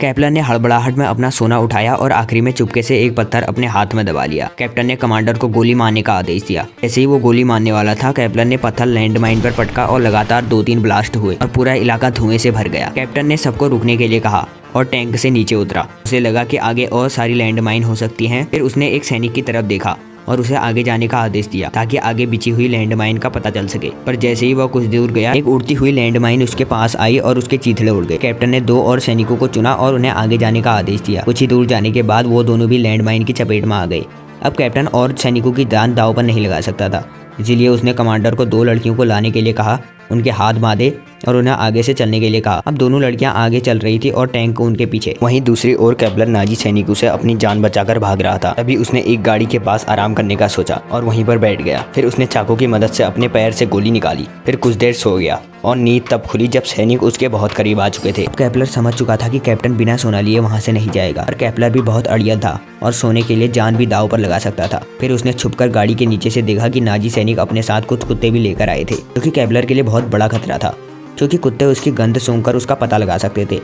Kepler ने हड़बड़ाहट में अपना सोना उठाया और आखिरी में चुपके से एक पत्थर अपने हाथ में दबा लिया। कैप्टन ने कमांडर को गोली मारने का आदेश दिया। जैसे ही वो गोली मारने वाला था, केपलर ने पत्थर लैंडमाइन पर पटका और लगातार 2-3 ब्लास्ट हुए और पूरा इलाका धुएं से भर गया। कैप्टन ने सबको रुकने के लिए कहा और टैंक से नीचे उतरा। उसे लगा कि आगे और सारी लैंडमाइन हो सकती हैं। फिर उसने एक सैनिक की तरफ देखा और उसे आगे जाने का आदेश दिया ताकि आगे बिछी हुई लैंडमाइन का पता चल सके। पर जैसे ही वह कुछ दूर गया, एक उड़ती हुई लैंडमाइन उसके पास आई और उसके चीथड़े उड़ गए। कैप्टन ने 2 और सैनिकों को चुना और उन्हें आगे जाने का आदेश दिया। कुछ ही दूर जाने के बाद वो दोनों भी लैंडमाइन की चपेट में आ गए। अब कैप्टन और सैनिकों की जान दांव पर नहीं लगा सकता था, इसीलिए उसने कमांडर को 2 लड़कियों को लाने के लिए कहा, उनके हाथ बांधे और उन्हें आगे से चलने के लिए कहा। अब दोनों लड़कियां आगे चल रही थी और टैंक उनके पीछे। वहीं दूसरी ओर केपलर नाजी सैनिकों से अपनी जान बचाकर भाग रहा था। तभी उसने एक गाड़ी के पास आराम करने का सोचा और वहीं पर बैठ गया। फिर उसने चाकू की मदद से अपने पैर से गोली निकाली। फिर कुछ देर सो गया और नींद तब खुली जब सैनिक उसके बहुत करीब आ चुके थे। केपलर समझ चुका था कि कैप्टन बिना सोना लिए वहां से नहीं जाएगा और केपलर भी बहुत अड़ियल था और सोने के लिए जान भी दांव पर लगा सकता था। फिर उसने छुपकर गाड़ी के नीचे से देखा कि नाजी सैनिक अपने साथ कुछ कुत्ते भी लेकर आए थे, जो कि केपलर के लिए बहुत बड़ा खतरा था, क्योंकि कुत्ते उसकी गंध सूंघकर उसका पता लगा सकते थे।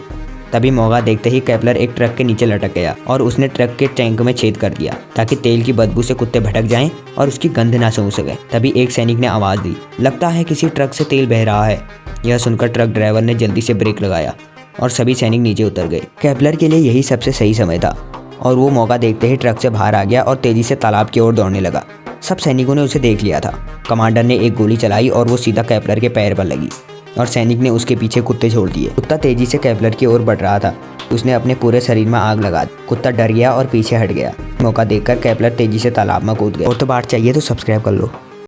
तभी मौका देखते ही केपलर एक ट्रक के नीचे लटक गया और उसने ट्रक के टैंक में छेद कर दिया ताकि तेल की बदबू से कुत्ते भटक जाएं और उसकी गंध ना सूंघ सके। तभी एक सैनिक ने आवाज़ दी, लगता है किसी ट्रक से तेल बह रहा है। यह सुनकर ट्रक ड्राइवर ने जल्दी से ब्रेक लगाया और सभी सैनिक नीचे उतर गए। केपलर के लिए यही सबसे सही समय था और वो मौका देखते ही ट्रक से बाहर आ गया और तेजी से तालाब की ओर दौड़ने लगा। सब सैनिकों ने उसे देख लिया था। कमांडर ने एक गोली चलाई और वो सीधा केपलर के पैर पर लगी और सैनिक ने उसके पीछे कुत्ते छोड़ दिए। कुत्ता तेजी से केपलर की ओर बढ़ रहा था। उसने अपने पूरे शरीर में आग लगा दी। कुत्ता डर गया और पीछे हट गया। मौका देखकर केपलर तेजी से तालाब में कूद गया। और तो बात चाहिए तो सब्सक्राइब कर लो।